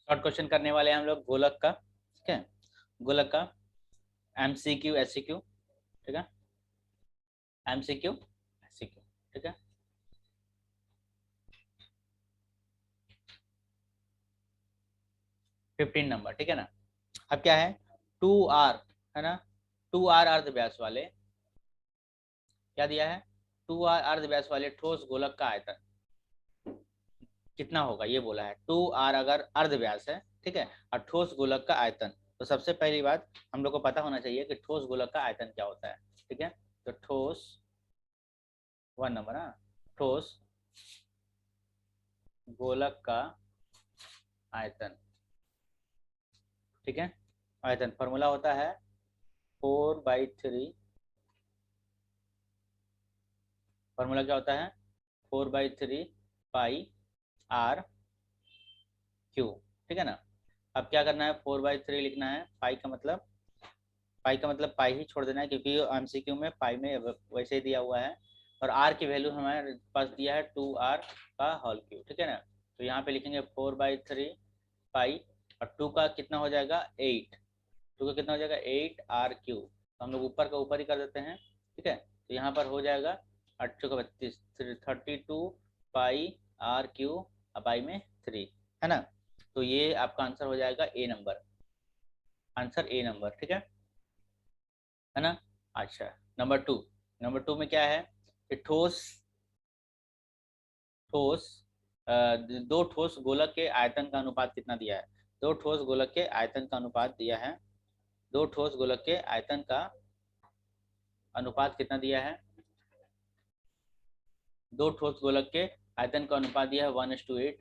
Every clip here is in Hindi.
शॉर्ट क्वेश्चन करने वाले हैं हम लोग गोलक का। ठीक है, गोलक का MCQ SCQ। ठीक है, MCQ SCQ। ठीक है, 15 नंबर। ठीक है ना। अब क्या है, 2R है ना, 2R अर्धव्यास वाले, क्या दिया है, 2R अर्धव्यास वाले ठोस गोलक का आयतन कितना होगा ये बोला है। 2R अगर अर्धव्यास है, ठीक है, और ठोस गोलक का आयतन, तो सबसे पहली बात हम लोग को पता होना चाहिए कि ठोस गोलक का आयतन क्या होता है। ठीक है, तो ठोस 1 नंबर, हाँ, ठोस गोलक का आयतन। ठीक है, आयतन फॉर्मूला होता है 4/3। फॉर्मूला क्या होता है, 4/3 पाई आर क्यू। ठीक है ना। अब क्या करना है, 4/3 लिखना है, पाई का मतलब पाई ही छोड़ देना है, क्योंकि MCQ में पाई में वैसे ही दिया हुआ है। और आर की वैल्यू हमारे पास दिया है 2R का होल क्यू। ठीक है ना, तो यहाँ पे लिखेंगे 4/3 पाई, और 2 का कितना हो जाएगा 8, 2 का कितना हो जाएगा 8R क्यू, तो हम लोग ऊपर का ऊपर ही कर देते हैं। ठीक है, तो यहाँ पर हो जाएगा 8 का 32, 32 पाई आर क्यू, पाई में 3, है ना। तो ये आपका आंसर हो जाएगा ए नंबर, आंसर ए नंबर। ठीक है ना। अच्छा, नंबर टू में क्या है कि ठोस ठोस दो ठोस गोलक के आयतन का अनुपात कितना दिया है। दो ठोस गोलक के आयतन का अनुपात दिया है, दो ठोस गोलक के आयतन का अनुपात कितना दिया है, दो ठोस गोलक के आयतन का अनुपात दिया है 1:8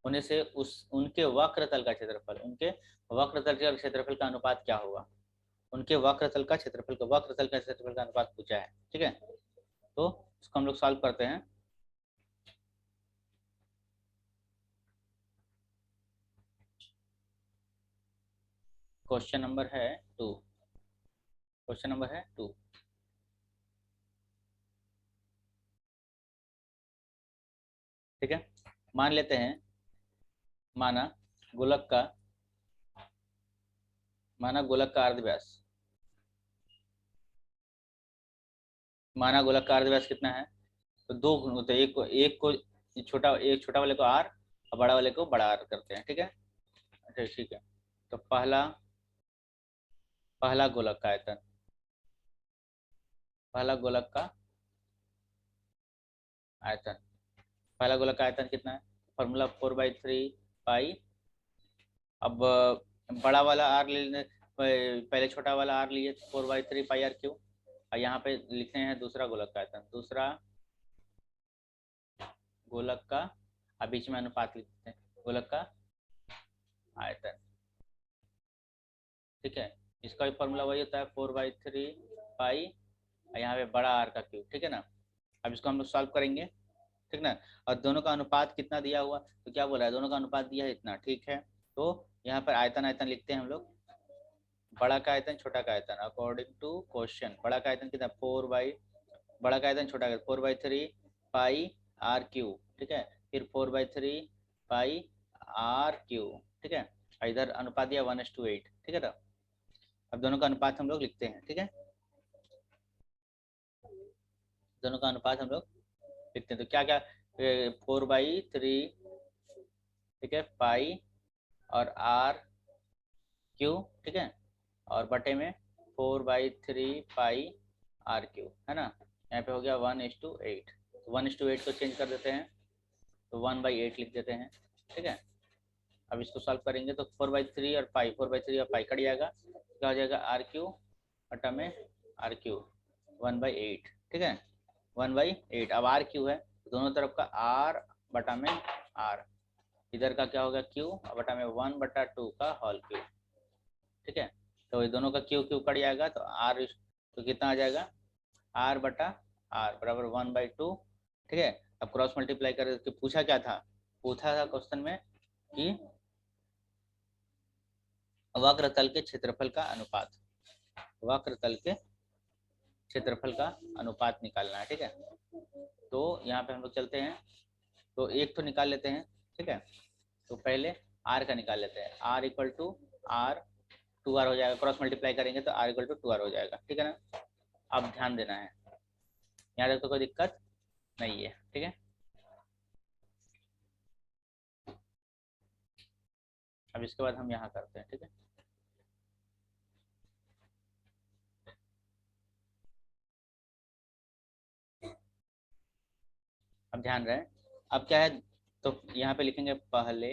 होने से उस उनके वक्रतल का क्षेत्रफल, उनके वक्रतल का क्षेत्रफल का अनुपात क्या होगा। उनके वक्रतल का क्षेत्रफल का अनुपात पूछा है। ठीक है, तो इसको हम लोग सॉल्व करते हैं। क्वेश्चन नंबर है 2, क्वेश्चन नंबर है 2। ठीक है, मान लेते हैं, माना गोलक का माना गोलक का अर्धव्यास, माना गोलक का अर्धव्यास कितना है, तो दो गुण होते हैं, एक छोटा वाले को आर और बड़ा वाले को बड़ा आर करते हैं। ठीक है, अच्छा ठीक है, तो पहला गोलक का आयतन, पहला गोलक का आयतन, पहला गोलक का आयतन कितना है, फॉर्मूला 4/3 पाई। अब बड़ा वाला आर ले लेने, पहले छोटा वाला आर लिए 4/3 पाई आर क्यू, और यहाँ पे लिखते हैं दूसरा गोलक का आयतन, दूसरा गोलक का, अब बीच में अनुपात लिखते हैं, गोलक का आयतन। ठीक है, इसका भी फॉर्मूला वही होता है 4/3 पाई, और यहाँ पे बड़ा आर का क्यूब। ठीक है ना। अब इसको हम लोग सॉल्व करेंगे। ठीक ना, और दोनों का अनुपात कितना दिया हुआ, तो क्या बोला है, दोनों का अनुपात दिया है इतना। ठीक है, तो यहाँ पर आयतन आयतन लिखते हैं हम लोग, बड़ा का आयतन छोटा का आयतन अकॉर्डिंग टू क्वेश्चन। बड़ा का आयतन कितना, बड़ा का आयतन छोटा का 4/3 पाई आर क्यू। ठीक है, फिर 4/3 पाई आर क्यू। ठीक है, इधर अनुपात दिया 1:8। ठीक है ना, अब दोनों का अनुपात हम लोग लिखते हैं। ठीक है, दोनों का अनुपात हम लोग लिखते हैं, तो क्या क्या 4/3, ठीक है, पाई और आर क्यू। ठीक है, और बटे में 4/3 पाई आर क्यू, है ना। यहाँ पे हो गया 1:8, 1:8 को चेंज कर देते हैं, तो 1/8 लिख देते हैं। ठीक है, अब इसको सॉल्व करेंगे तो 4/3 और पाई, 4/3 और पाई कट जाएगा, क्या हो जाएगा आर क्यू बटा में आर क्यू 1/8। ठीक है, 1/8। अब आर क्यू है, दोनों तरफ का आर बटा में आर, इधर का क्या होगा क्यू बटा में 1/2 का होल क्यू। ठीक है, तो ये दोनों का क्यू क्यू कट जाएगा, तो आर तो कितना आ जाएगा, आर बटा आर बराबर 1/2। ठीक है, अब क्रॉस मल्टीप्लाई करके पूछा क्या था, पूछा था क्वेश्चन में कि वक्रतल के क्षेत्रफल का अनुपात, वक्रतल के क्षेत्रफल का अनुपात निकालना है। ठीक है, तो यहाँ पे हम लोग चलते हैं, तो एक तो निकाल लेते हैं। ठीक है, तो पहले आर का निकाल लेते हैं। Are equal to are, 2r हो जाएगा, क्रॉस मल्टीप्लाई करेंगे तो आर इक्वल टू 2r हो जाएगा, ठीक है ना। अब ध्यान देना है, यहाँ तक तो कोई दिक्कत नहीं है, ठीक है। अब इसके बाद हम यहाँ करते हैं, ठीक है। अब ध्यान रहे, अब क्या है, तो यहाँ पे लिखेंगे पहले,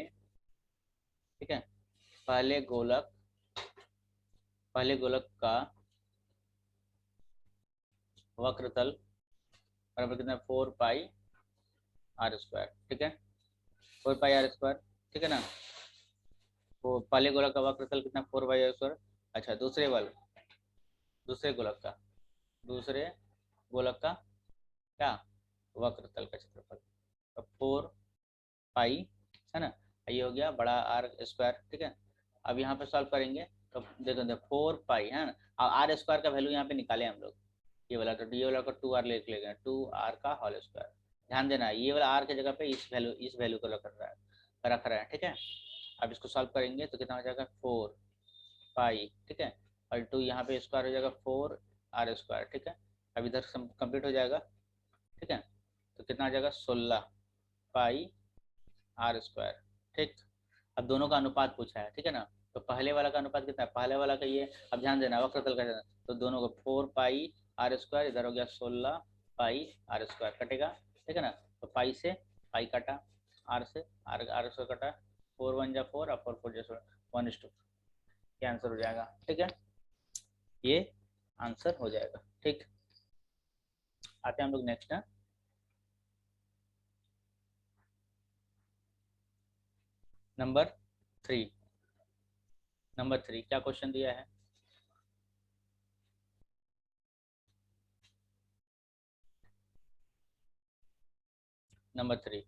ठीक है, पहले गोलक, पहले गोलक का वक्रतल बराबर कितना, 4πr², ठीक है, 4πr², ठीक है ना। वो पहले गोलक का वक्रतल कितना, 4πr²। अच्छा, दूसरे गोलक का, दूसरे गोलक का क्या, वक्रतल का क्षेत्रफल, तो 4π, है ना, ये हो गया बड़ा r², ठीक है। अब यहाँ पे सॉल्व करेंगे तो देखो 4π है ना, अब r² का वैल्यू यहाँ पे निकाले हम लोग, ये वाला, तो ये वाला को 2r ले लेंगे, 2r का होल स्क्वायर। ध्यान देना ये वाला r की जगह पे इस वैल्यू को रख रहा है, ठीक है। अब इसको सॉल्व करेंगे तो कितना हो जाएगा, 4π, ठीक है, और 2 यहाँ पे स्क्वायर हो जाएगा 4r², ठीक है। अब इधर कंप्लीट हो जाएगा, ठीक है, तो कितना आ जाएगा, 16πr², ठीक। अब दोनों का अनुपात पूछा है, ठीक है ना, तो पहले वाला का अनुपात कितना है, पहले वाला का ये, अब ध्यान देना वक्रतल का, तो दोनों को 4πr², इधर हो गया 16πr², कटेगा, ठीक है ना। तो पाई से पाई कटा, आर से आर² कटा, 4 1 जा 4 और 4 4 जा 1:4, ये आंसर हो जाएगा, ठीक है, ये आंसर हो जाएगा, ठीक। आते हैं हम लोग नेक्स्ट है, नंबर 3। नंबर 3 क्या क्वेश्चन दिया है, नंबर 3,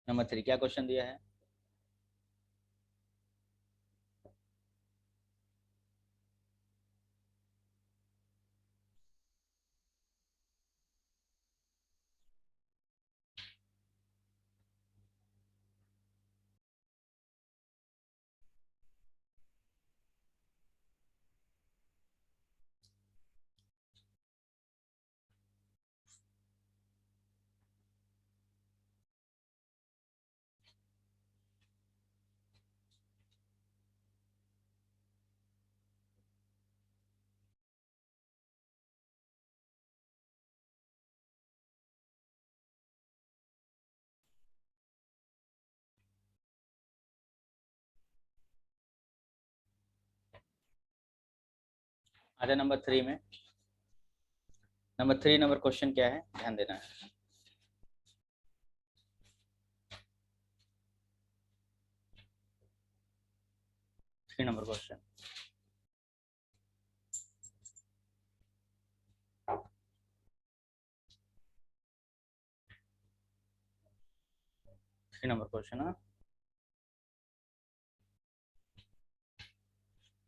नंबर 3 क्या क्वेश्चन दिया है, आते नंबर 3 में। नंबर 3 नंबर क्वेश्चन क्या है, ध्यान देना है, 3 number question, three number question है।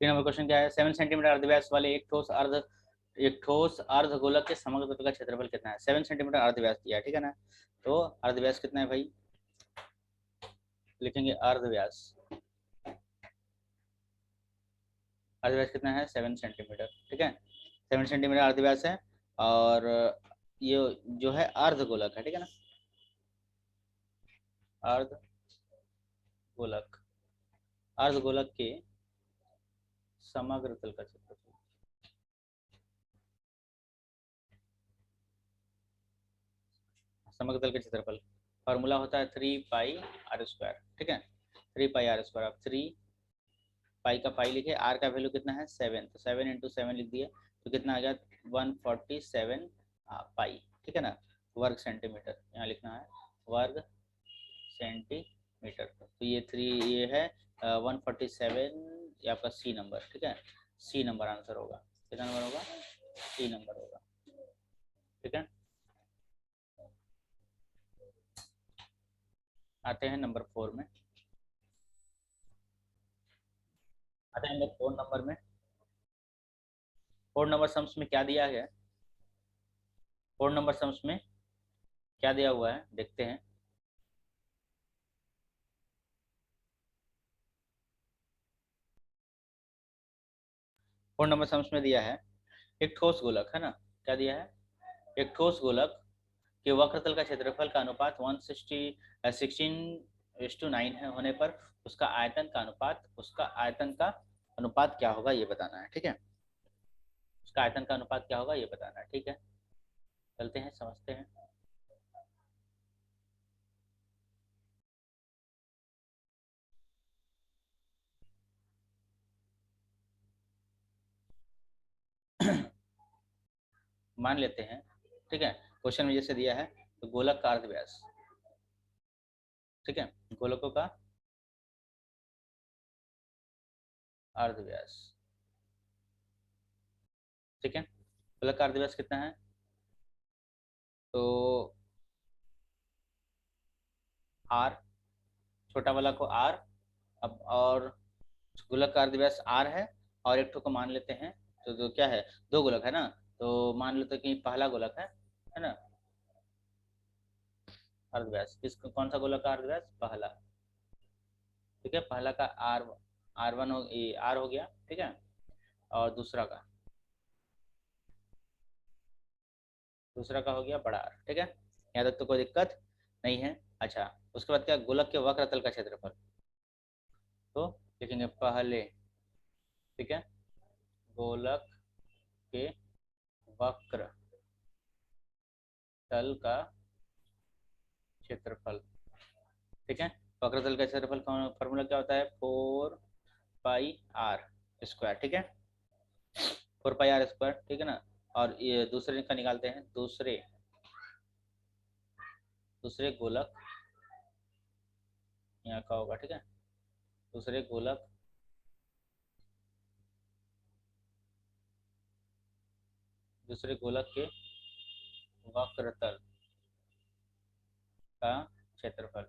3 नंबर क्वेश्चन क्या है, 7 सेंटीमीटर अर्धव्यास वाले एक ठोस अर्धगोलक के समग्र तत्व का क्षेत्रफल कितना है। 7 सेंटीमीटर अर्धव्यास दिया है, ठीक है ना, तो अर्धव्यास कितना है भाई, लिखेंगे अर्धव्यास, अर्धव्यास कितना है, 7 सेंटीमीटर, ठीक है, 7 सेंटीमीटर अर्धव्यास है, और ये जो है अर्धगोलक है, ठीक है ना, अर्धगोलक, अर्धगोलक के समग्र तल का क्षेत्रफल, समग्र तल का क्षेत्रफल फॉर्मूला होता है 3πr², ठीक है, 3πr²। अब 3 पाई का पाई लिखे, आर का वैल्यू कितना है, 7, तो 7 × 7 लिख दिया, तो कितना आ गया, 147 पाई, ठीक है ना, वर्ग सेंटीमीटर, यहाँ लिखना है वर्ग सेंटीमीटर, तो ये 3 ये है 147, ये आपका सी नंबर, ठीक है, सी नंबर आंसर होगा, कितना नंबर होगा, सी नंबर होगा, ठीक है। आते हैं नंबर 4 में, आते हैं नंबर 4 नंबर में। 4 नंबर सम्स में क्या दिया है, 4 नंबर सम्स में क्या दिया हुआ है देखते हैं। 4 नंबर सम में दिया है एक ठोस गोलक है ना, क्या दिया है, एक ठोस गोलक के वक्रतल का क्षेत्रफल का अनुपात 16:9 है होने पर उसका आयतन का अनुपात क्या होगा ये बताना है, ठीक है। उसका आयतन का अनुपात क्या होगा ये बताना है, ठीक है। चलते हैं समझते हैं। मान लेते हैं, ठीक है, क्वेश्चन में जैसे दिया है तो गोलक का अर्धव्यास, ठीक है, गोलकों का अर्धव्यास, ठीक है। गोलक का अर्धव्यास कितना है, तो r, छोटा वाला को r, अब और गोलक का अर्धव्यास r है, और एक ठो को मान लेते हैं, तो क्या है, दो गोलक है ना, तो मान लेते हैं कि पहला गोलक है ना, अर्धव्यास किस कौन सा गोलक का अर्धव्यास, पहला, ठीक है, पहला का r1 r हो गया, ठीक है, और दूसरा का हो गया बड़ा R, ठीक है। यहाँ तक तो कोई दिक्कत नहीं है। अच्छा, उसके बाद क्या, गोलक के वक्रतल का क्षेत्रफल, तो लिखेंगे पहले, ठीक है, गोलक के वक्र तल का क्षेत्रफल, ठीक है। वक्रतल का क्षेत्रफल का फॉर्मूला क्या होता है, 4πr², ठीक है, 4πr², ठीक है ना। और ये दूसरे का निकालते हैं, दूसरे गोलक, यहाँ का होगा, ठीक है, दूसरे गोलक के वक्रतल का क्षेत्रफल,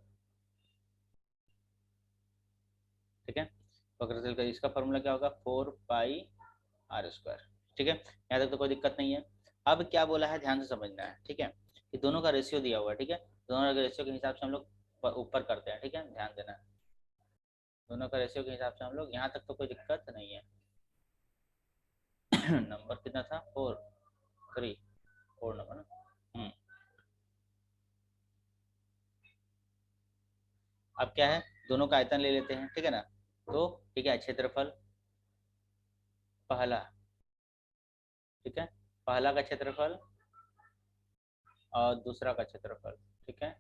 ठीक है। वक्रतल का इसका फॉर्मूला क्या होगा, 4πr², ठीक है। यहाँ तक तो कोई दिक्कत नहीं है। अब क्या बोला है ध्यान से समझना है, ठीक है, कि दोनों का रेशियो दिया हुआ है, ठीक है, दोनों का रेशियो के हिसाब से हम लोग ऊपर करते हैं, ठीक है, ध्यान देना है। दोनों का रेशियो के हिसाब से हम लोग, यहाँ तक तो कोई दिक्कत नहीं है। नंबर कितना था, 4 नंबर ना। अब क्या है, दोनों का आयतन ले लेते हैं, ठीक है ना, तो ठीक है, क्षेत्रफल पहला, ठीक है, पहला का क्षेत्रफल और दूसरा का क्षेत्रफल, ठीक है।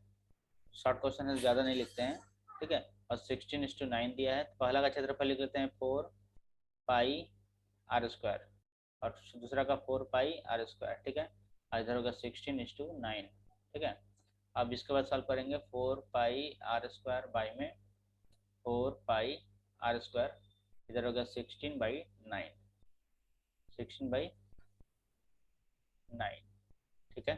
शॉर्ट क्वेश्चन है, ज़्यादा नहीं लिखते हैं, ठीक है। और 16:9 दिया है, तो पहला का क्षेत्रफल लिख लेते हैं 4πr², और दूसरा का 4πr², ठीक है, और इधर होगा 16:9, ठीक है। अब इसके बाद सॉल्व करेंगे, 4πr² बाई में 4πr², इधर होगा 16/9, 16/9, ठीक है,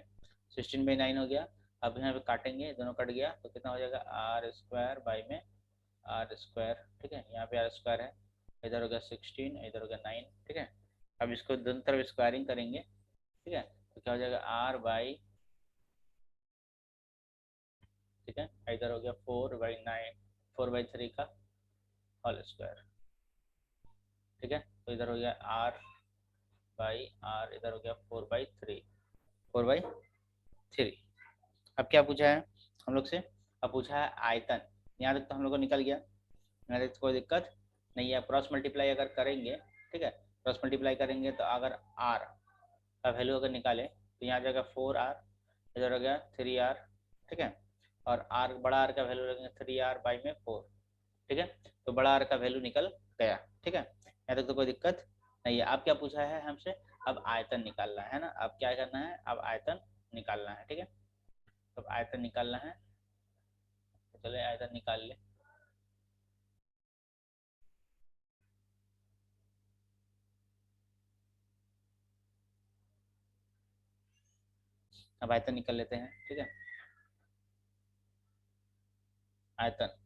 16/9 हो गया। अब यहाँ पे काटेंगे, दोनों कट गया तो कितना हो जाएगा, r² बाई में r², ठीक है, यहाँ पे r² है, इधर हो गया 16, इधर हो गया 9, ठीक है। अब इसको दोनों तरफ स्क्वायरिंग करेंगे, ठीक है, तो क्या हो जाएगा r/, ठीक है, इधर हो गया 4/9, 4/3 का होल स्क्वायर, ठीक है, तो इधर हो गया r/r, इधर हो गया 4/3, 4/3। अब क्या पूछा है हम लोग से, अब पूछा है आयतन, यहाँ तक तो हम लोग को निकल गया, यहाँ तक तो कोई दिक्कत नहीं है। क्रॉस मल्टीप्लाई अगर करेंगे, ठीक है, क्रॉस मल्टीप्लाई करेंगे तो अगर r का वैल्यू अगर निकालें तो यहाँ जाएगा 4r, इधर हो गया 3r, ठीक है, और r, बड़ा r का वैल्यू रखेंगे 3r बाई में 4, ठीक है, तो बड़ा r का वैल्यू निकल गया, ठीक है, यहाँ तक तो कोई दिक्कत नहीं है। अब क्या पूछा है हमसे, अब आयतन निकालना है ना, अब क्या करना है, अब आयतन निकालना है, ठीक है, अब आयतन निकालना है, तो चले आयतन निकाल ले। अब आयतन निकाल लेते हैं, ठीक है, आयतन,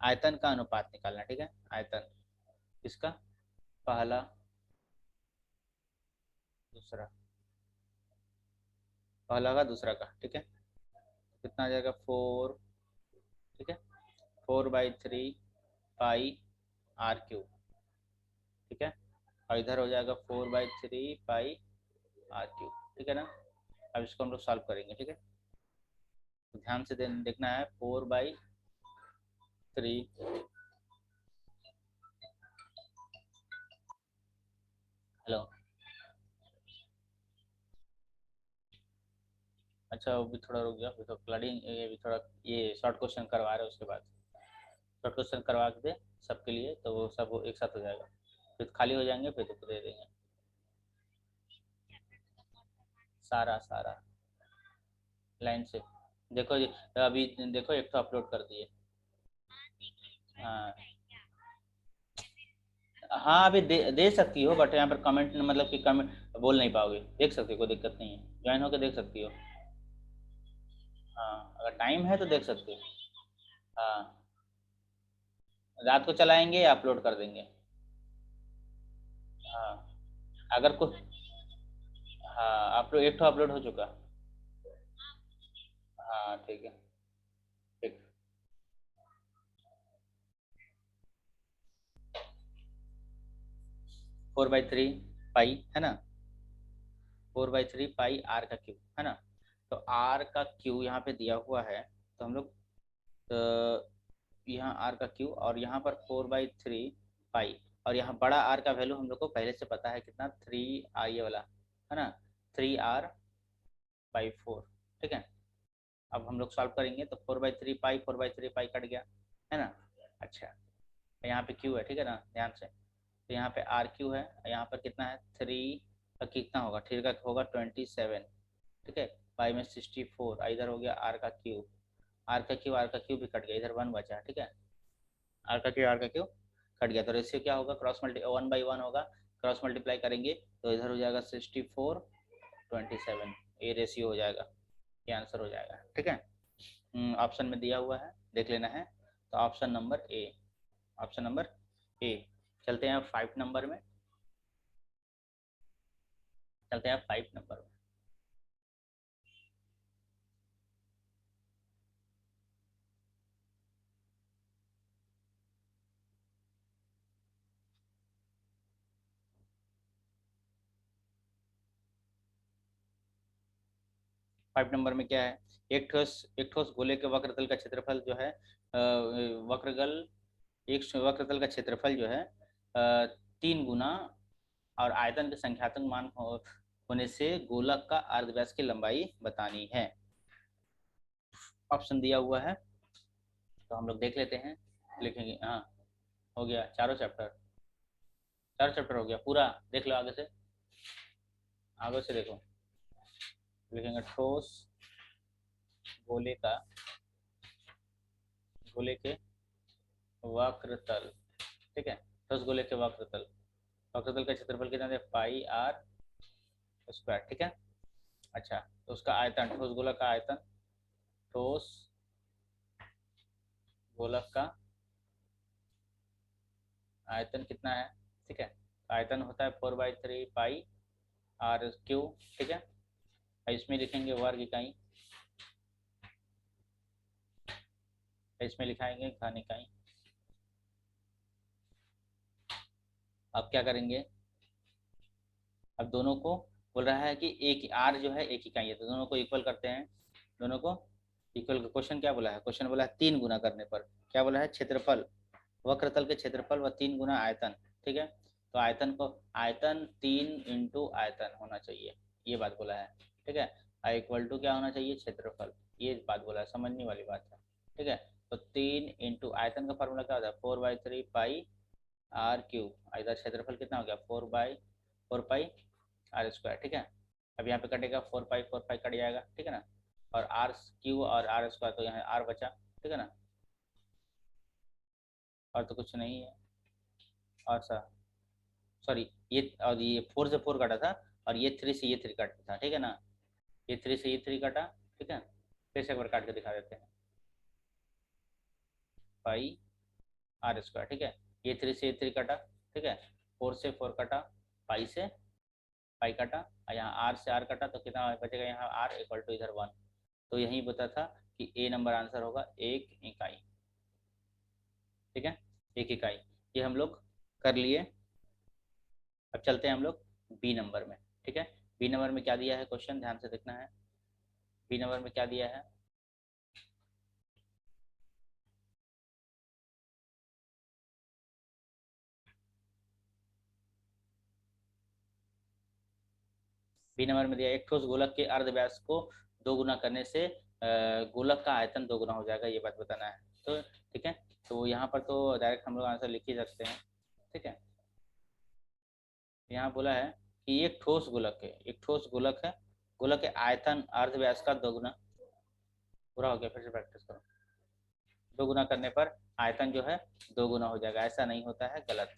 आयतन का अनुपात निकालना, ठीक है, आयतन किसका, पहला दूसरा, पहला का दूसरा का, ठीक है, कितना आ जाएगा 4, ठीक है, 4/3 πr², ठीक है, और इधर हो जाएगा 4/3 पाई r क्यूब, ठीक है ना। अब इसको हम लोग सॉल्व करेंगे, ठीक है। तो ध्यान से देखना है 4/3। हेलो। अच्छा अभी थोड़ा रुक गया, अभी तो क्लडिंग, ये भी थोड़ा, ये शॉर्ट क्वेश्चन करवा रहे हैं, उसके बाद शॉर्ट क्वेश्चन करवा के दे सबके लिए, तो वो सब एक साथ हो जाएगा, फिर खाली हो जाएंगे, फिर तो दे देंगे। सारा सारा लाइन से देखो जी। अभी देखो एक तो अपलोड कर दिए। हाँ हाँ, अभी दे सकती हो, बट यहाँ पर कमेंट मतलब कि कमेंट बोल नहीं पाओगे, देख सकते हो, कोई दिक्कत नहीं है, ज्वाइन होकर देख सकती हो। हाँ अगर टाइम है तो देख सकते हो। हाँ रात को चलाएंगे या अपलोड कर देंगे। हाँ अगर कुछ, हाँ अपलोड, एक तो अपलोड हो चुका। हाँ ठीक है। ठीक। 4/3 पाई है ना, 4/3 पाई r का क्यूब है ना। तो r का क्यू यहाँ पे दिया हुआ है, तो हम लोग यहाँ r का क्यू, और यहाँ पर 4/3 पाई, और यहाँ बड़ा r का वैल्यू हम लोग को पहले से पता है कितना, 3r, ये वाला है ना, 3r/4, ठीक है। अब हम लोग सॉल्व करेंगे, तो 4/3 पाई, 4/3 पाई कट गया, है ना। अच्छा यहाँ पे क्यू है, ठीक है ना, ध्यान से। तो यहाँ पे r क्यू है, यहाँ पर कितना है, 3 का कितना होगा, 3 का होगा 27, ठीक है। पाई में 64, इधर हो गया आर का क्यू, आर का क्यू भी कट गया, इधर 1 बचा, ठीक है। आर का क्यू कट गया, तो रेशियो क्या होगा, क्रॉस मल्टी 1/1 होगा, क्रॉस मल्टीप्लाई करेंगे तो इधर हो जाएगा 64, 27, ये रेशियो हो जाएगा, ये आंसर हो जाएगा, ठीक है। ऑप्शन में दिया हुआ है, देख लेना है। तो option number A, option number A. चलते हैं 5 नंबर में, चलते हैं 5 नंबर में। 5 नंबर में क्या है, एक ठोस गोले के वक्रतल का क्षेत्रफल जो है, वक्रगल, एक वक्रतल का क्षेत्रफल जो है 3 गुना, और आयतन के संख्यात्मक मान होने से गोलक का अर्धव्यास की लंबाई बतानी है। ऑप्शन दिया हुआ है, तो हम लोग देख लेते हैं, लिखेंगे। हाँ हो गया, चारों चैप्टर हो गया पूरा, देख लो आगे से, आगे से देखो। लिखेंगे ठोस गोले का, गोले के वक्रतल, ठीक है। ठोस गोले के वक्रतल, वक्रतल का क्षेत्रफल कितना है, πr² ठीक है। अच्छा तो उसका आयतन, ठोस गोलक का आयतन, ठोस गोलक का आयतन कितना है, ठीक है। आयतन होता है 4/3 पाई r क्यू, ठीक है। इसमें लिखेंगे वर्ग इकाई, इसमें लिखाएंगे घन इकाई। अब क्या करेंगे, अब दोनों को बोल रहा है कि एक r जो है एक इकाई है, तो दोनों को इक्वल करते हैं, दोनों को इक्वल। क्वेश्चन क्या बोला है, क्वेश्चन बोला है 3 गुना करने पर, क्या बोला है, क्षेत्रफल, वक्रतल के क्षेत्रफल व 3 गुना आयतन, ठीक है। तो आयतन को, आयतन 3 × आयतन होना चाहिए, ये बात बोला है, ठीक है। इक्वल टू क्या होना चाहिए, क्षेत्रफल, ये बात बोला है, समझने वाली बात है, ठीक है। तो 3 × आयतन का फॉर्मूला क्या होता है, 4/3 पाई r क्यूब, इधर क्षेत्रफल कितना हो गया, 4/4 पाई r², ठीक है। अब यहाँ पे कटेगा 4 पाई कट जाएगा, ठीक है ना। और r क्यू और r², तो यहाँ r बचा, ठीक है ना, और तो कुछ नहीं है। और सॉरी, ये और ये 4 से 4 काटा था, और ये 3 से ये 3 काटा था, ठीक है ना। ये 3 से ये 3 काटा, ठीक है। फिर से एक बार काट के दिखा देते हैं, πr², ठीक है। ये 3 से ये 3 काटा, ठीक है। 4 से 4 काटा, पाई से पाई काटा, और यहाँ r से r काटा, तो कितना बचेगा, यहाँ r इक्वल टू इधर 1। तो यही बता था कि ए नंबर आंसर होगा 1 इकाई, ठीक है, 1 इकाई। ये हम लोग कर लिए। अब चलते हैं हम लोग बी नंबर में, ठीक है। बी नंबर में क्या दिया है क्वेश्चन, ध्यान से देखना है। बी नंबर में क्या दिया है, बी नंबर में दिया एक ठोस गोलक के अर्धव्यास को दो गुना करने से गोलक का आयतन दो गुना हो जाएगा, ये बात बताना है। तो ठीक है, तो यहाँ पर तो डायरेक्ट हम लोग आंसर लिख ही सकते हैं, ठीक है। यहाँ बोला है कि एक ठोस गोलक है, एक ठोस गोलक है, गोलक के आयतन अर्धव्यास का दो गुना, पूरा हो गया, फिर से प्रैक्टिस करो। दो गुना करने पर आयतन जो है दो गुना हो जाएगा, ऐसा नहीं होता है, गलत,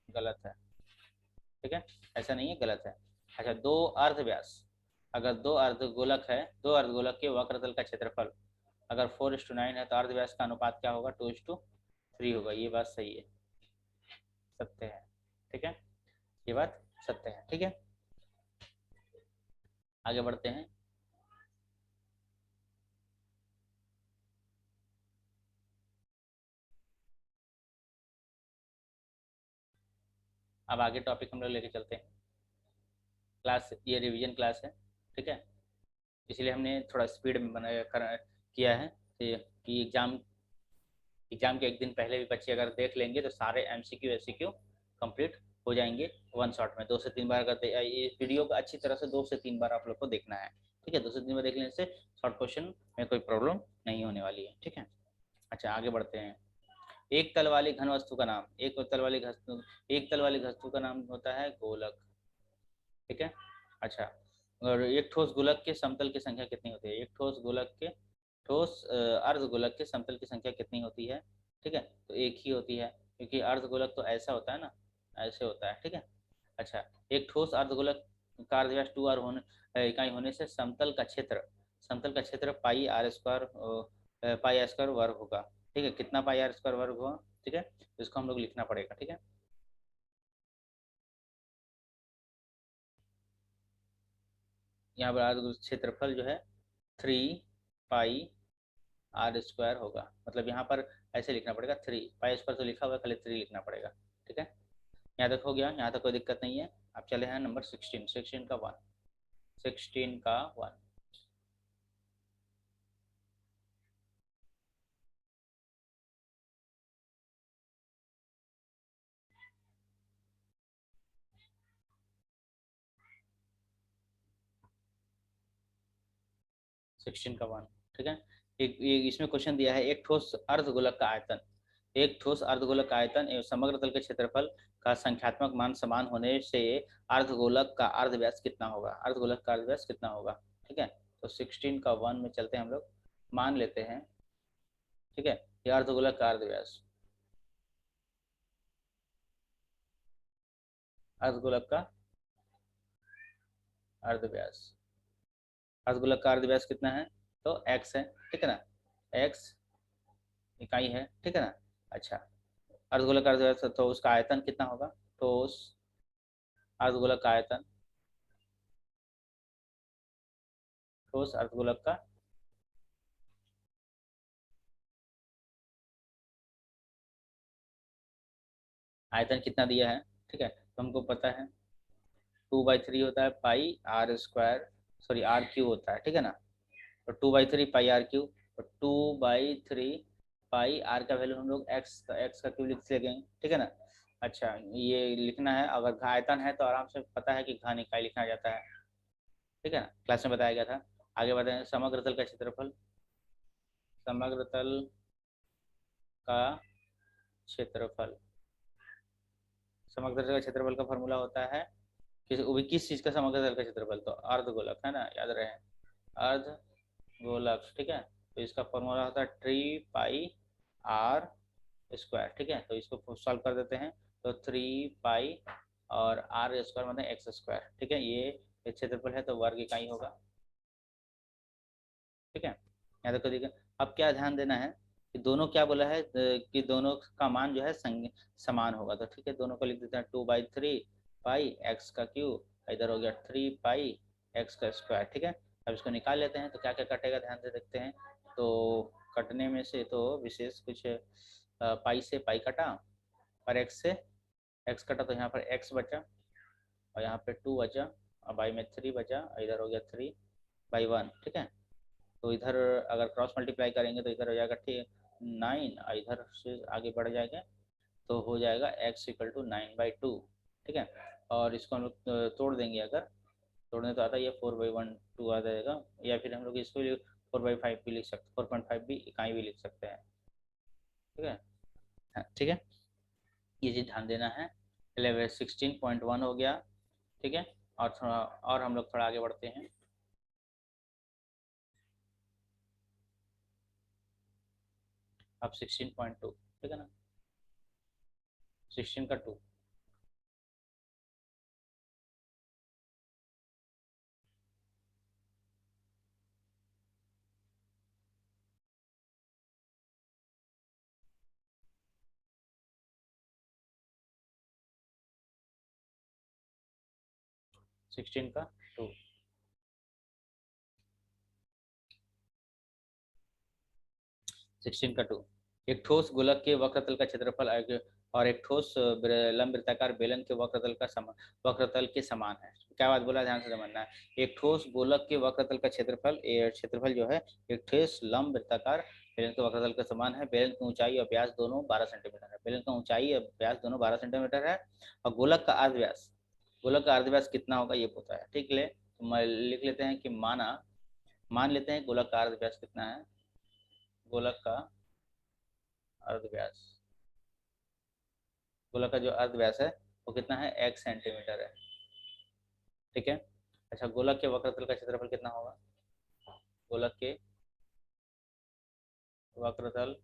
गलत है, ठीक है, ऐसा नहीं है, गलत है। अच्छा, दो अर्धव्यास, अगर दो अर्धगोलक है, दो अर्धगोलक के वक्रतल का क्षेत्रफल अगर 4:9 है तो अर्धव्यास का अनुपात क्या होगा, 2:3 होगा, ये बात सही है, सत्य है, ठीक है, ये बात सत्य है, ठीक है। आगे बढ़ते हैं। अब आगे टॉपिक हम लोग लेके चलते हैं। क्लास, ये रिवीजन क्लास है, ठीक है, इसलिए हमने थोड़ा स्पीड में बनाया किया है, कि एग्जाम के एक दिन पहले भी बच्चे अगर देख लेंगे तो सारे एमसीक्यू एससीक्यू कंप्लीट हो जाएंगे वन शॉट में। 2 से 3 बार अगर ये वीडियो को अच्छी तरह से 2 से 3 बार आप लोग को देखना है, ठीक है। 2 से 3 बार देख लेने से शॉर्ट क्वेश्चन में कोई प्रॉब्लम नहीं होने वाली है, ठीक है। अच्छा, आगे बढ़ते हैं। एक तल वाली घन वस्तु का नाम, एक तल वाली वस्तु का नाम होता है गोलक, ठीक है। अच्छा, और एक ठोस गोलक के समतल की संख्या कितनी होती है, एक ठोस गोलक के ठोस अर्धगोलक के समतल की संख्या कितनी होती है, ठीक है, तो एक ही होती है, क्योंकि अर्धगोलक तो ऐसा होता है ना, ऐसे होता है, ठीक है। अच्छा, एक ठोस अर्धगोलक का अर्धव्यास 2r इकाई होने से समतल का क्षेत्र pi r square, pi r square वर्ग होगा, ठीक है, कितना पाई आर स्क्वायर वर्ग होगा, ठीक है, तो इसको हम लोग लिखना पड़ेगा, ठीक है। यहाँ पर क्षेत्रफल जो है 3 पाई आर स्क्वायर होगा, मतलब यहाँ पर ऐसे लिखना पड़ेगा, 3 पाई स्क्वायर तो लिखा हुआ है, खाली 3 लिखना पड़ेगा, ठीक है। यहाँ तक हो गया, यहाँ तक कोई दिक्कत नहीं है। अब चले हैं नंबर 16, 16 का 1। 16 का 1, ठीक है। एक इसमें क्वेश्चन दिया है, एक ठोस अर्धगोलक का आयतन, एक ठोस अर्धगोलक का आयतन एवं समग्र तल के क्षेत्रफल का संख्यात्मक मान समान होने से अर्धगोलक का अर्धव्यास कितना होगा, अर्धगोलक का अर्धव्यास कितना होगा, ठीक है। तो 16 का 1 में चलते हैं हम लोग, मान लेते हैं, ठीक है, ये अर्धगोलक का अर्धव्यास, अर्धगोलक का अर्धव्यास, अर्धगोलक का अर्धव्यास कितना है, तो x है, ठीक है ना, x इकाई है, ठीक है ना। अच्छा, अर्धगोलक का अर्धव्यास तो उसका आयतन कितना होगा, तो उस अर्धगोलक का आयतन, ठोस अर्धगोलक का आयतन कितना दिया है, ठीक है, तो हमको पता है 2/3 होता है pi r square, sorry r cube होता है, ठीक है ना। तो 2/3 पाई आर क्यू, तो 2/3 पाई आर का वैल्यू हम लोग एक्स का क्यू लिख सकेंगे, ठीक है ना। अच्छा, ये लिखना है, अगर आयतन है तो आराम से पता है कि घन इकाई लिखा जाता है, ठीक है ना, क्लास में बताया गया था। आगे बढ़ते हैं, समग्र तल का क्षेत्रफल, समग्र तल का क्षेत्रफल, समग्र तल का क्षेत्रफल का फॉर्मूला होता है, किस चीज का समग्र तल का क्षेत्रफल, तो अर्धगोलक है ना, याद रहे, अर्धगोलक, ठीक है। तो इसका फॉर्मूला होता है 3 पाई आर स्क्वायर, ठीक है, तो इसको सॉल्व कर देते हैं, तो 3 पाई और आर स्क्वायर मतलब एक्स स्क्वायर, ठीक है, ये क्षेत्रफल है तो वर्ग इकाई होगा, ठीक है। यहाँ तक देखिए, अब क्या ध्यान देना है कि दोनों क्या बोला है, कि दोनों का मान जो है समान होगा, तो ठीक है, दोनों को लिख देते हैं 2/3 पाई एक्स का क्यू, इधर हो गया 3 पाई एक्स का स्क्वायर, ठीक है। अब इसको निकाल लेते हैं, तो क्या क्या कटेगा ध्यान से देखते हैं। तो कटने में से तो विशेष कुछ पाई से पाई कटा और एक्स से एक्स कटा तो यहाँ पर एक्स बचा और यहाँ पे 2 बचा और बाई में 3 बचा और इधर हो गया 3/1, ठीक है। तो इधर अगर क्रॉस मल्टीप्लाई करेंगे तो इधर हो जाएगा 9 और इधर से आगे बढ़ जाएगा तो हो जाएगा x इक्वल टू 9/2, ठीक है। और इसको हम लोग तोड़ देंगे, अगर तोड़ने तो आता है, ये 4/1 2 आ जाएगा, या फिर हम लोग इसको 4/5 भी लिख सकते, 4.5 भी इकाई भी लिख सकते हैं, ठीक है। हाँ, ठीक है, ये चीज़ ध्यान देना है। 16.1 हो गया, ठीक है। और थोड़ा और हम लोग थोड़ा आगे बढ़ते हैं। अब 16.2, ठीक है ना, 16 का 2। 16 का 2, 16 का 2। एक ठोस गोलक के वक्रतल का क्षेत्रफल और एक ठोस लंब वृत्ताकार बेलन के वक्रतल के समान है। क्या बात बोला, ध्यान से समझना है। एक ठोस गोलक के वक्रतल का क्षेत्रफल जो है एक ठोस लंब वृत्ताकार बेलन के वक्रतल के समान है। बेलन की ऊंचाई और व्यास दोनों 12 सेंटीमीटर है। बेलन का ऊंचाई और व्यास दोनों 12 सेंटीमीटर है और गोलक का अर्धव्यास कितना होगा ये पता है, ठीक है। तो लिख लेते हैं कि मान लेते हैं गोलक का अर्धव्यास कितना है। गोलक का अर्धव्यास, गोलक का जो अर्धव्यास है वो कितना है, 1 सेंटीमीटर है, ठीक है। अच्छा, गोलक के वक्रतल का क्षेत्रफल कितना होगा। गोलक के वक्रतल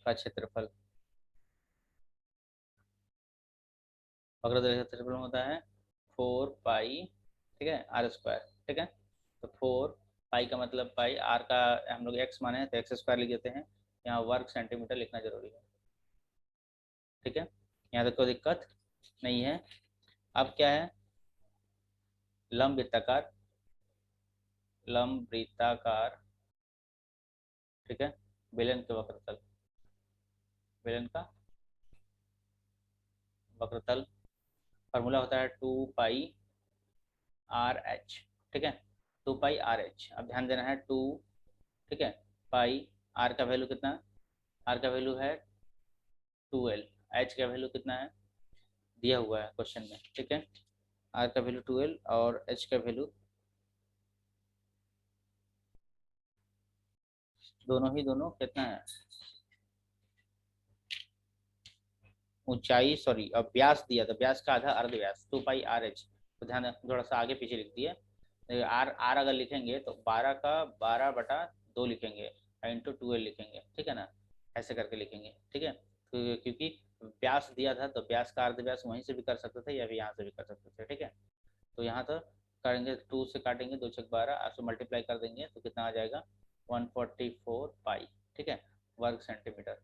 का क्षेत्रफल, वक्रतल का क्षेत्रफल होता है 4 पाई, ठीक है, आर स्क्वायर, ठीक है। तो 4 पाई का मतलब पाई, आर का हम लोग एक्स माने हैं तो एक्स स्क्वायर लिख देते हैं। यहाँ वर्ग सेंटीमीटर लिखना जरूरी है, ठीक है। यहाँ तक कोई दिक्कत नहीं है। अब क्या है, लंब वृत्ताकार, लंब वृत्ताकार, ठीक है, बेलन के वक्रतल, बेलन का वक्रतल फार्मूला होता है 2 पाई RH, ठीक है। 2 पाई RH, अब ध्यान देना है 2, ठीक है, पाई, आर का वैल्यू कितना, आर का वैल्यू है 12, एच का वैल्यू कितना है दिया हुआ है क्वेश्चन में, ठीक है। आर का वैल्यू 12 और एच का वैल्यू दोनों कितना है, ऊंचाई सॉरी, अब व्यास दिया था, व्यास का आधा अर्धव्यास 2 पाई RH। तो ध्यान थोड़ा सा आगे पीछे लिख दिए। आर आर अगर लिखेंगे तो 12 का 12/2 लिखेंगे, इंटू 12 लिखेंगे, ठीक है ना, ऐसे करके लिखेंगे, ठीक है। तो क्योंकि व्यास दिया था तो व्यास का अर्धव्यास वहीं से भी कर सकते थे या फिर यहाँ से भी कर सकते थे, ठीक है। तो यहाँ तो करेंगे 2 से काटेंगे, 2 × 12 8 से मल्टीप्लाई कर देंगे तो कितना आ जाएगा 144 पाई, ठीक है, वर्ग सेंटीमीटर,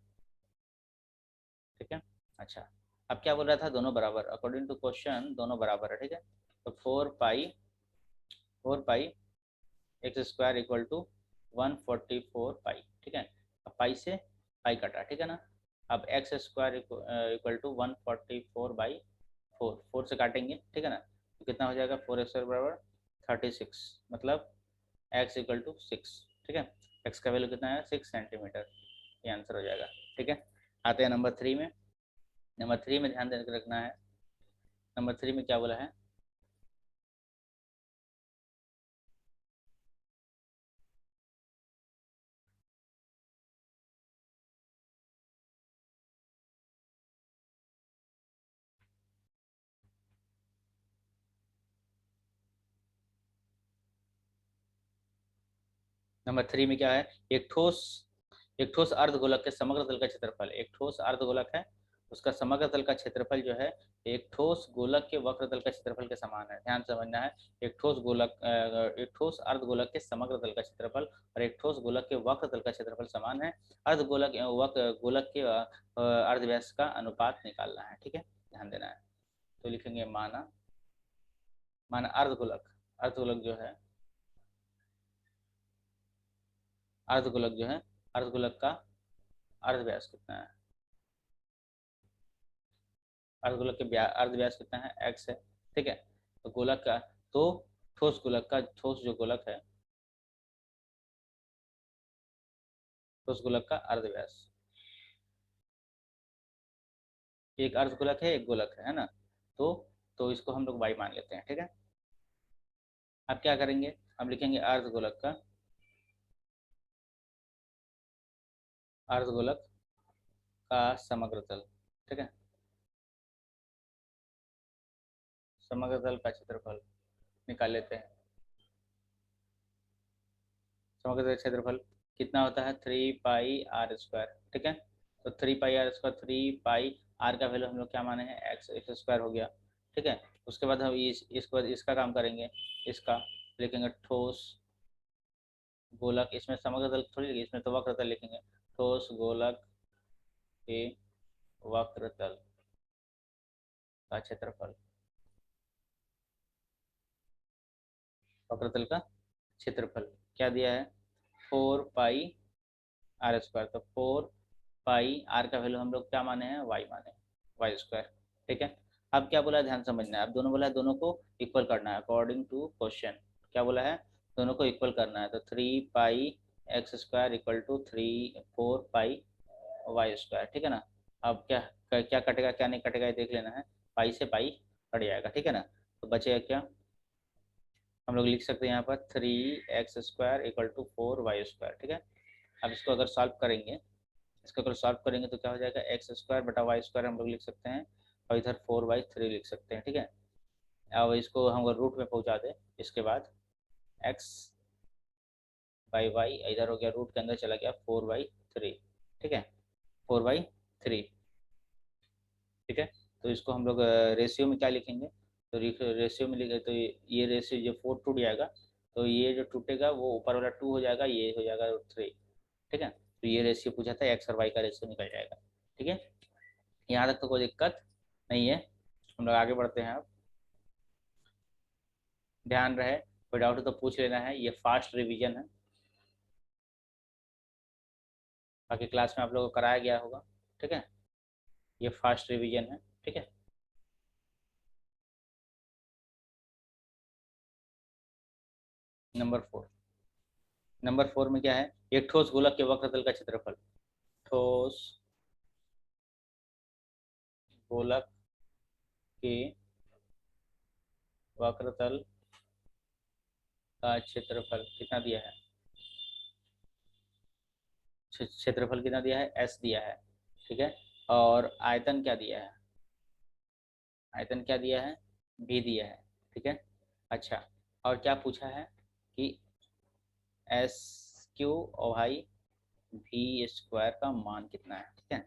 ठीक है। अच्छा, अब क्या बोल रहा था, दोनों बराबर, अकॉर्डिंग टू क्वेश्चन दोनों बराबर है, ठीक है। तो 4 पाई एक्स स्क्वायर इक्वल टू 144 पाई, ठीक है। अब पाई से पाई कटा, ठीक है ना। अब एक्स स्क्वायर इक्वल टू 144/4, 4 से काटेंगे, ठीक है ना, तो कितना हो जाएगा 4x² बराबर 36, मतलब एक्स इक्वल टू 6, ठीक है। एक्स का वैल्यू कितना है 6 सेंटीमीटर, ये आंसर हो जाएगा, ठीक है। आते हैं नंबर 3 में। नंबर 3 में ध्यान देकर रखना है। नंबर 3 में क्या बोला है, नंबर 3 में क्या है, एक ठोस अर्धगोलक के समग्र तल का क्षेत्रफल, एक ठोस अर्धगोलक है उसका समग्र तल का क्षेत्रफल जो है एक ठोस गोलक के वक्र तल का क्षेत्रफल के समान है। ध्यान समझना है, एक ठोस अर्धगोलक के समग्र तल का क्षेत्रफल और एक ठोस गोलक के वक्र तल का क्षेत्रफल समान है। अर्धगोलक गोलक के अर्धव्यास का अनुपात निकालना है, ठीक है, ध्यान देना है। तो लिखेंगे माना, माना अर्धगोलक, अर्धगोलक जो है, अर्धगोलक जो है, अर्धगोलक का अर्धव्यास कितना है, अर्धगोलक के अर्धव्यास कितना है, x है, ठीक है। तो गोलक का, तो ठोस गोलक का, ठोस जो गोलक है, ठोस गोलक का अर्धव्यास, एक अर्धगोलक है, एक गोलक है ना। तो इसको हम लोग y मान लेते हैं, ठीक है। अब क्या करेंगे, हम लिखेंगे अर्धगोलक का, अर्धगोलक का समग्र तल, ठीक है। समग्र तल का क्षेत्रफल निकाल लेते हैं। समग्र तल क्षेत्रफल कितना होता है, 3 पाई r², ठीक है। तो 3 पाई r², 3 पाई r का वैल्यू हम लोग क्या माने हैं, x² हो गया, ठीक है। उसके बाद हम इसके बाद इसका काम करेंगे, इसका लिखेंगे ठोस गोलक, इसमें समग्र तल थोड़ी लिखेंगे, इसमें तो वक्र तल लिखेंगे, ठोस गोलक के वक्र तल का क्षेत्रफल, वक्र तल का क्षेत्रफल क्या दिया है, 4 पाई r²। तो 4 पाई r का वैल्यू हम लोग क्या माने हैं, y माने हैं, y², ठीक है। अब क्या बोला है, ध्यान समझना है, अब दोनों बोला है, दोनों को इक्वल करना है अकॉर्डिंग टू क्वेश्चन। क्या बोला है, दोनों को इक्वल करना है, तो 3 पाई x² equal to 4 pi y², ठीक है ना। अब क्या क्या कटेगा, क्या नहीं कटेगा, ये देख लेना है, पाई से पाई कट जाएगा, ठीक है ना। तो बचेगा क्या, हम लोग लिख सकते हैं यहाँ पर 3x² इक्वल टू 4y², ठीक है। अब इसको अगर सॉल्व करेंगे, इसको अगर सॉल्व करेंगे तो क्या हो जाएगा, x² बटा y² हम लोग लिख सकते हैं, और इधर 4/3 लिख सकते हैं, ठीक है। अब इसको हम अगर रूट में पहुँचा दें, इसके बाद x/y इधर हो गया, रूट के अंदर चला गया 4/3, ठीक है, 4/3, ठीक है। तो इसको हम लोग रेशियो में क्या लिखेंगे, तो रेशियो में लिखे तो ये रेशियो जो 4 टूट जाएगा, तो ये जो टूटेगा वो ऊपर वाला 2 हो जाएगा, ये हो जाएगा 3, ठीक है। तो ये रेशियो पूछा था, एक्स और वाई का रेशियो निकल जाएगा, ठीक है। यहाँ तक तो कोई दिक्कत नहीं है, हम लोग आगे बढ़ते हैं। अब ध्यान रहे, कोई डाउट हो तो पूछ लेना है, ये फास्ट रिवीजन है, बाकी क्लास में आप लोगों को कराया गया होगा, ठीक है। ये फास्ट रिवीजन है, ठीक है। नंबर 4, नंबर 4 में क्या है, एक ठोस गोलक के वक्रतल का क्षेत्रफल, ठोस गोलक के वक्रतल का क्षेत्रफल कितना दिया है, क्षेत्रफल कितना दिया है, s दिया है, ठीक है। और आयतन क्या दिया है, आयतन क्या दिया है, v दिया है, ठीक है। अच्छा, और क्या पूछा है कि SQ और भाई v² का मान कितना है, ठीक है।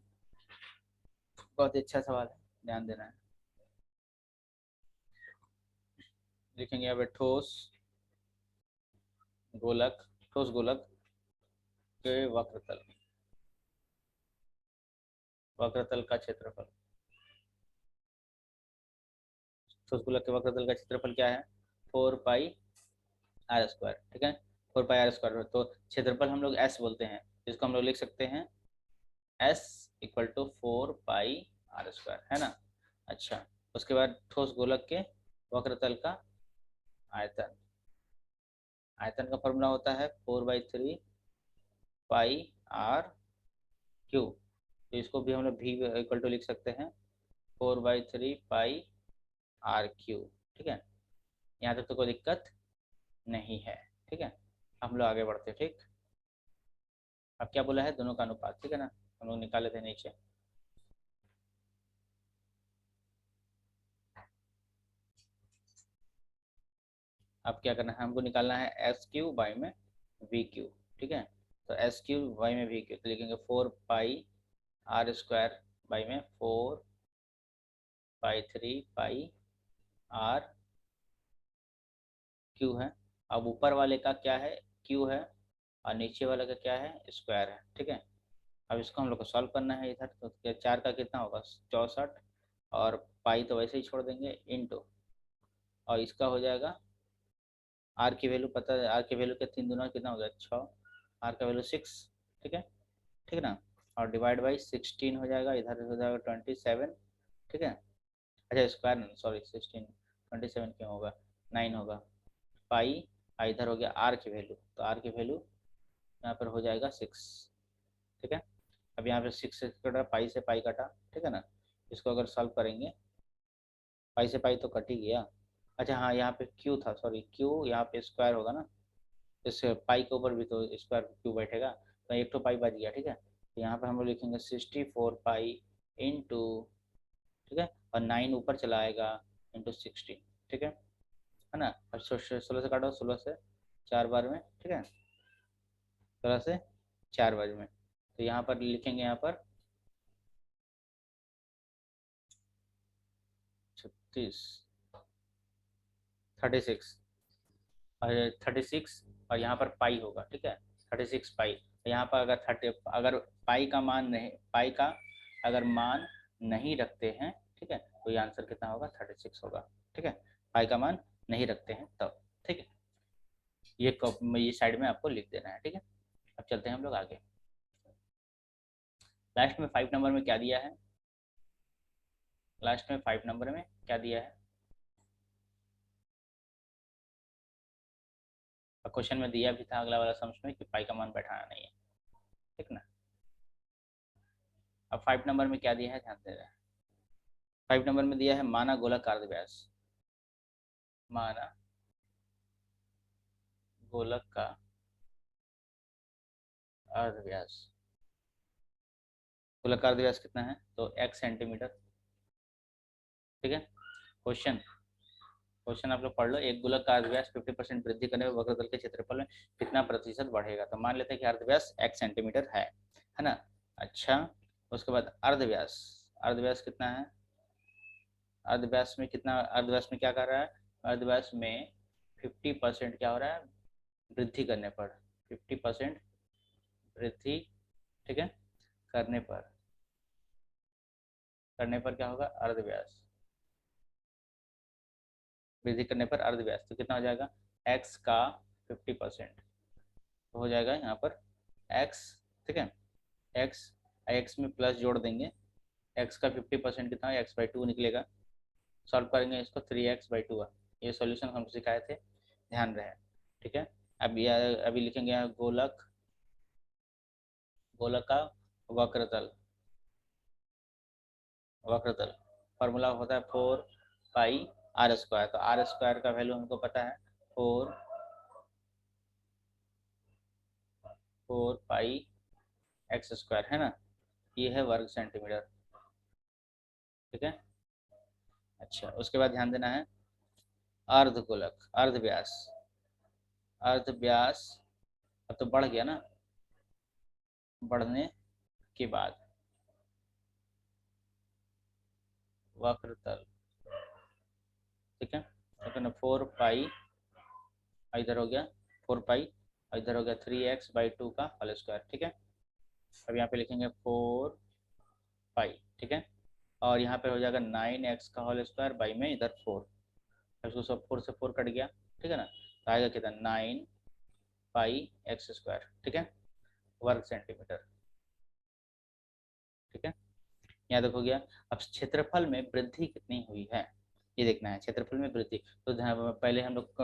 बहुत ही अच्छा सवाल है, ध्यान देना है। लिखेंगे यहाँ पे गोलक ठोस गोलक के वक्रतल का क्षेत्रफल, ठोस गोलक के वक्रतल का क्षेत्रफल क्या है, 4 पाई r², ठीक है। 4 पाई r², तो क्षेत्रफल हम लोग s बोलते हैं, इसको हम लोग लिख सकते हैं s equal to 4 pi r², है ना। अच्छा, उसके बाद ठोस गोलक के वक्रतल का आयतन, आयतन का फॉर्मूला होता है 4/3 पाई r क्यू, तो इसको भी हम लोग v इक्वल टू लिख सकते हैं 4/3 पाई r क्यू, ठीक है। यहाँ तक तो कोई दिक्कत नहीं है, ठीक है। हम लोग आगे बढ़ते हैं, ठीक। अब क्या बोला है, दोनों का अनुपात, ठीक है ना, हम लोग निकाल लेते हैं नीचे। अब क्या करना है, हमको निकालना है SQ/y में VQ, ठीक है। तो SQ/y में VQ तो लिखेंगे 4 पाई r² में 4/3 पाई r क्यू है। अब ऊपर वाले का क्या है, क्यू है, और नीचे वाले का क्या है, स्क्वायर है, ठीक है। अब इसको हम लोग को सॉल्व करना है, इधर तो 4 का कितना होगा, 64, और पाई तो वैसे ही छोड़ देंगे, इंटू, और इसका हो जाएगा, आर की वैल्यू पता है, आर की वैल्यू के 3 दूना कितना हो गया, 6, आर का वैल्यू 6, ठीक है, ठीक है ना। और डिवाइड बाई 16 हो जाएगा, इधर हो जाएगा 27, ठीक है। अच्छा स्क्वायर सॉरी 16, 27 क्यों होगा, 9 होगा। पाई इधर हो गया आर की वैल्यू, तो आर की वैल्यू यहाँ पर हो जाएगा 6, ठीक है। अब यहाँ पे 6 से कटा, पाई से पाई कटा, ठीक है ना। इसको अगर सॉल्व करेंगे, पाई से पाई तो कट ही गया। अच्छा हाँ, यहाँ पे क्यू था, सॉरी क्यू यहाँ पे स्क्वायर होगा ना, इस पाई के ऊपर भी तो स्क्वायर क्यू बैठेगा, तो एक तो पाई बच गया, ठीक है। तो यहाँ पर हम लोग लिखेंगे 64 पाई इंटू, ठीक है, और 9 ऊपर चला आएगा इंटू 16, ठीक है ना। अब 16 से काटो, 16 से 4 बार में, ठीक है, 16 से 4 बार में, तो यहाँ पर लिखेंगे यहाँ पर 36, 36 और 36, और यहाँ पर पाई होगा, ठीक है, 36 पाई। यहाँ पर अगर 30, अगर पाई का मान नहीं, पाई का अगर मान नहीं रखते हैं, ठीक है, तो ये आंसर कितना होगा, 36 होगा, ठीक है। पाई का मान नहीं रखते हैं तब, ठीक है। ये साइड में आपको लिख देना है, ठीक है। अब चलते हैं हम लोग आगे। लास्ट में 5 नंबर में क्या दिया है, लास्ट में 5 नंबर में क्या दिया है, क्वेश्चन में दिया भी था अगला वाला सम्स में कि पाई का मान बैठाना नहीं है, ठीक ना। अब 5 नंबर में क्या दिया है, ध्यान दे रहे हैं। 5 नंबर में दिया है माना गोलक अर्धव्यास, माना गोलक का अर्धव्यास, गोलक का अर्धव्यास कितना है, तो x सेंटीमीटर, ठीक है। क्वेश्चन, क्वेश्चन आप लोग पढ़ लो, एक गोलक का अर्धव्यास 50% वृद्धि करने पर वक्रतल के क्षेत्रफल में कितना प्रतिशत बढ़ेगा, तो मान लेते हैं कि अर्धव्यास x सेंटीमीटर है ना। अच्छा, उसके बाद अर्धव्यास, अर्धव्यास कितना है, अर्धव्यास में कितना, अर्धव्यास में क्या कर रहा है, अर्धव्यास में 50% क्या हो रहा है, वृद्धि करने पर, 50% वृद्धि, ठीक है, करने पर, करने पर क्या होगा, अर्धव्यास, वृद्धि करने पर अर्धव्यास, तो कितना हो जाएगा, x का 50%, तो हो जाएगा यहाँ पर x, ठीक है, x, x में प्लस जोड़ देंगे, x का 50% कितना है, x/2 निकलेगा। सॉल्व करेंगे इसको, 3x/2 है, ये सॉल्यूशन हम सिखाए थे, ध्यान रहे, ठीक है। अभी लिखेंगे यहाँ गोलक, गोलक का वक्रतल, वक्रतल फॉर्मूला होता है 4 पाई r स्क्वायर, तो आर स्क्वायर का वैल्यू हमको पता है 4 पाई x स्क्वायर, है ना, ये है वर्ग सेंटीमीटर, ठीक है। अच्छा, उसके बाद ध्यान देना है अर्धगोलक, अर्धव्यास, अर्धव्यास अब तो बढ़ गया ना, बढ़ने के बाद वक्रतल, ठीक है, तो ना 4 पाई, इधर हो गया 4 पाई, और इधर हो गया 3x/2 का होल स्क्वायर, ठीक है। अब यहाँ पे लिखेंगे 4 पाई, ठीक है, और यहाँ पे हो जाएगा 9x का होल स्क्वायर बाई में इधर 4, इसको सब 4 से 4 कट गया, ठीक है ना, तो आएगा कितना 9 पाई x स्क्वायर, ठीक है, वर्ग सेंटीमीटर, ठीक है। यहाँ देखो गया। अब क्षेत्रफल में वृद्धि कितनी हुई है, ये देखना है, क्षेत्रफल में वृद्धि, तो पहले हम लोग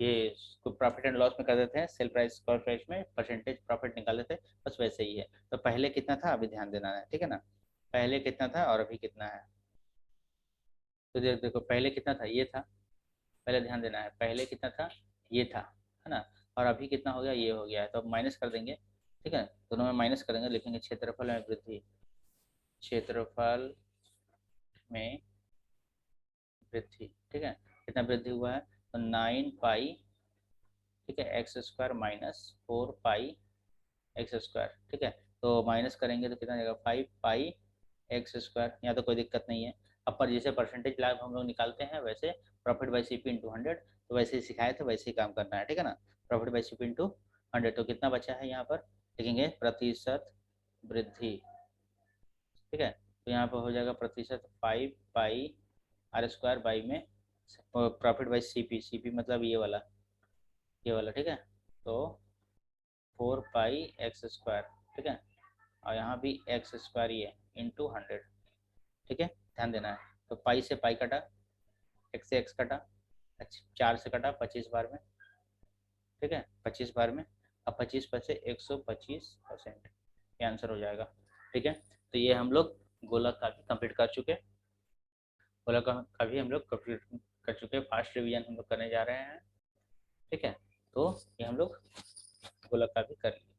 ये प्रॉफिट एंड लॉस में कर देते हैं, सेल प्राइस कॉस्ट प्राइस में परसेंटेज प्रॉफिट निकाल देते हैं, बस वैसे ही है। तो पहले कितना था, अभी ध्यान देना है, ठीक है ना, पहले कितना था और अभी कितना है, तो देखो पहले कितना था, ये था, पहले ध्यान देना है, पहले कितना था, ये था, है ना, और अभी कितना हो गया, ये हो गया है, तो अब माइनस कर देंगे, ठीक है, दोनों में माइनस करेंगे, लिखेंगे क्षेत्रफल में वृद्धि, क्षेत्रफल में वृद्धि, ठीक है, कितना वृद्धि हुआ है, तो 9 पाई, ठीक है, x स्क्वायर माइनस 4 पाई x स्क्वायर, ठीक है, तो माइनस करेंगे तो कितना जाएगा 5 पाई x स्क्वायर, यहाँ तो कोई दिक्कत नहीं है। अब पर जैसे परसेंटेज लाभ हम लोग निकालते हैं वैसे profit by C P into 100, तो वैसे ही सिखाए थे वैसे ही काम करना है, ठीक है ना, profit by C P into 100, तो कितना बचा है यहाँ पर लिखेंगे प्रतिशत वृद्धि, ठीक है, तो यहाँ पर हो जाएगा प्रतिशत 5 पाई r स्क्वायर बाई में प्रॉफिट बाई सी पी मतलब ये वाला, ठीक है, तो 4 पाई x स्क्वायर, ठीक है, और यहाँ भी x स्क्वायर ये इंटू 100, ठीक है, ध्यान देना है, तो पाई से पाई कटा, एक्स से एक्स कटा, अच्छा 4 से कटा 25 बार में, ठीक है 25 बार में। अब 25 पर से 125%, ये आंसर हो जाएगा। ठीक है, तो ये हम लोग गोलक का भी कंप्लीट कर चुके, गोलक का भी हम लोग कंप्लीट कर चुके, फास्ट रिवीजन हम लोग करने जा रहे हैं। ठीक है, तो ये हम लोग गोलक का भी कर लिए।